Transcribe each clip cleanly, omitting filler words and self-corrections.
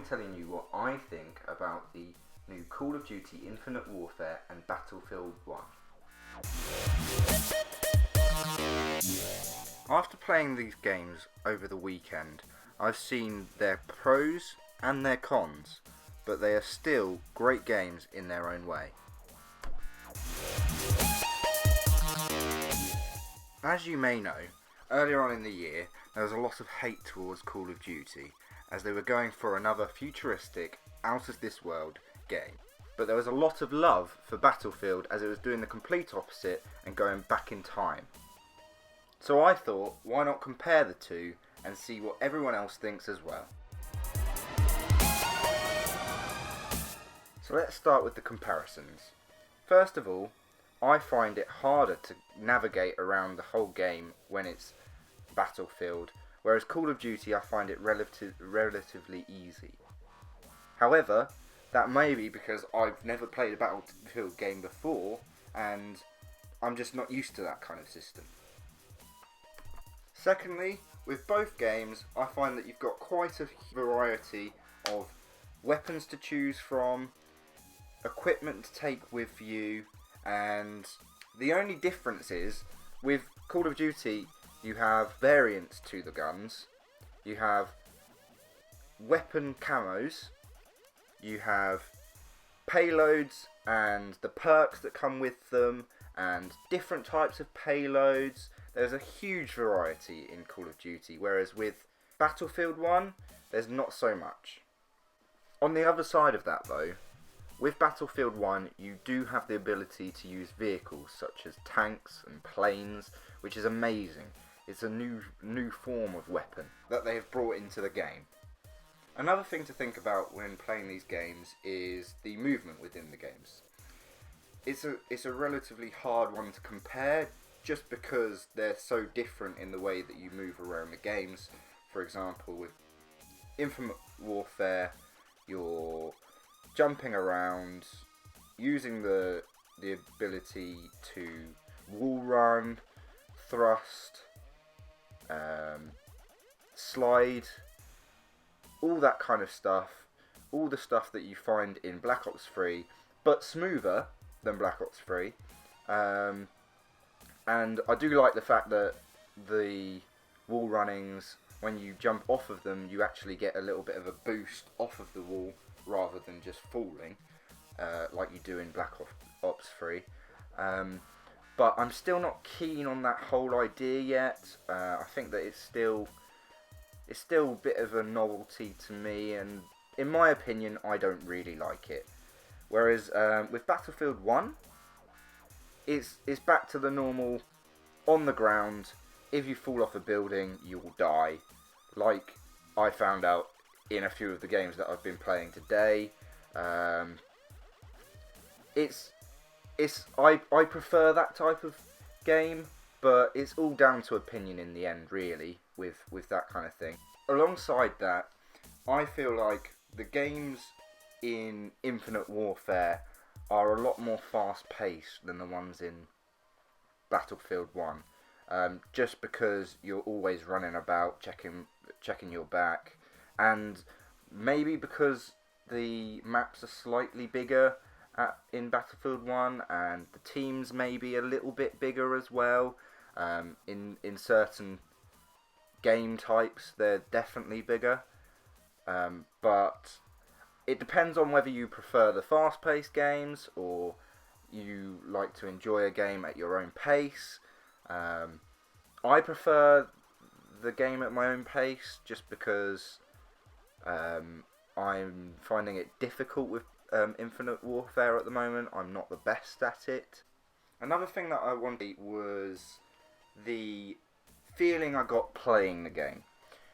telling you what I think about the new Call of Duty Infinite Warfare and Battlefield 1. After playing these games over the weekend, I've seen their pros and their cons, but they are still great games in their own way. As you may know, earlier on in the year there was a lot of hate towards Call of Duty as they were going for another futuristic, out of this world game. But there was a lot of love for Battlefield as it was doing the complete opposite and going back in time. So I thought, why not compare the two and see what everyone else thinks as well. So let's start with the comparisons. First of all, I find it harder to navigate around the whole game when it's Battlefield, whereas Call of Duty I find it relatively easy. However, that may be because I've never played a Battlefield game before and I'm just not used to that kind of system. Secondly, with both games I find that you've got quite a variety of weapons to choose from, equipment to take with you, and the only difference is with Call of Duty you have variants to the guns, you have weapon camos, you have payloads and the perks that come with them, and different types of payloads. There's a huge variety in Call of Duty, whereas with Battlefield 1 there's not so much. On the other side of that though, with Battlefield 1 you do have the ability to use vehicles such as tanks and planes, which is amazing. It's a new form of weapon that they have brought into the game. Another thing to think about when playing these games is the movement within the games. It's a relatively hard one to compare just because they're so different in the way that you move around the games. For example, with Infinite Warfare, you're jumping around, using the ability to wall run, thrust, slide, all that kind of stuff, all the stuff that you find in Black Ops 3, but smoother than Black Ops 3. And I do like the fact that the wall runnings, when you jump off of them, you actually get a little bit of a boost off of the wall rather than just falling, like you do in Black Ops 3. But I'm still not keen on that whole idea yet. I think that it's still a bit of a novelty to me, and in my opinion I don't really like it. Whereas with Battlefield 1, it's back to the normal, on the ground, if you fall off a building you will die, like I found out in a few of the games that I've been playing today. I prefer that type of game, but it's all down to opinion in the end really with that kind of thing. Alongside that, I feel like the games in Infinite Warfare are a lot more fast paced than the ones in Battlefield 1, just because you're always running about checking your back, and maybe because the maps are slightly bigger in Battlefield 1 and the teams may be a little bit bigger as well. In certain game types they're definitely bigger, but it depends on whether you prefer the fast-paced games or you like to enjoy a game at your own pace. I prefer the game at my own pace just because I'm finding it difficult with Infinite Warfare at the moment. I'm not the best at it. Another thing that I wanted was the feeling I got playing the game.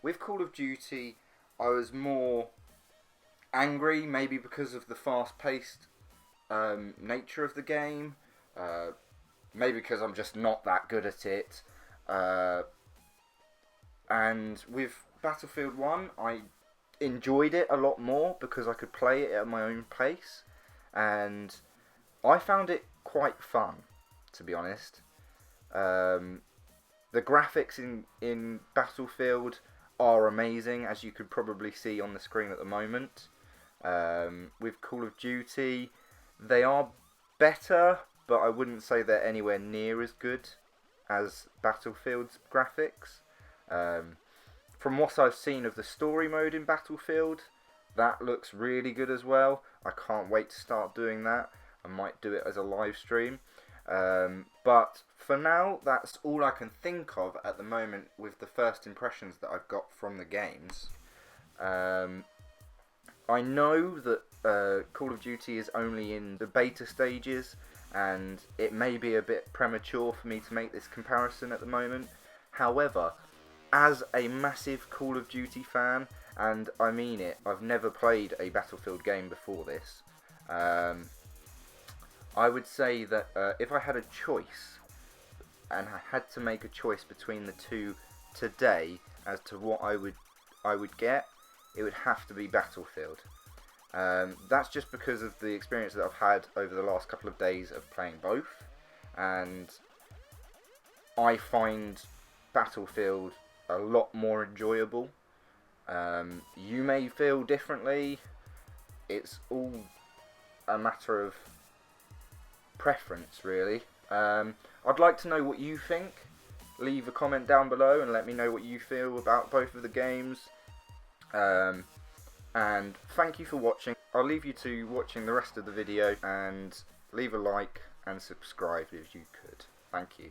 With Call of Duty, I was more angry, maybe because of the fast-paced nature of the game, maybe because I'm just not that good at it, and with Battlefield 1 I enjoyed it a lot more because I could play it at my own pace, and I found it quite fun, to be honest. The graphics in Battlefield are amazing, as you could probably see on the screen at the moment. With Call of Duty, they are better, but I wouldn't say they're anywhere near as good as Battlefield's graphics. From what I've seen of the story mode in Battlefield, that looks really good as well. I can't wait to start doing that. I might do it as a live stream. But for now, that's all I can think of at the moment with the first impressions that I've got from the games. I know that Call of Duty is only in the beta stages, and it may be a bit premature for me to make this comparison at the moment. However, as a massive Call of Duty fan, and I mean it, I've never played a Battlefield game before this, I would say that if I had a choice, and I had to make a choice between the two today as to what I would get, it would have to be Battlefield. That's just because of the experience that I've had over the last couple of days of playing both, and I find Battlefield a lot more enjoyable. You may feel differently. It's all a matter of preference, really. I'd like to know what you think. Leave a comment down below and let me know what you feel about both of the games. And thank you for watching. I'll leave you to watching the rest of the video, and leave a like and subscribe if you could. Thank you.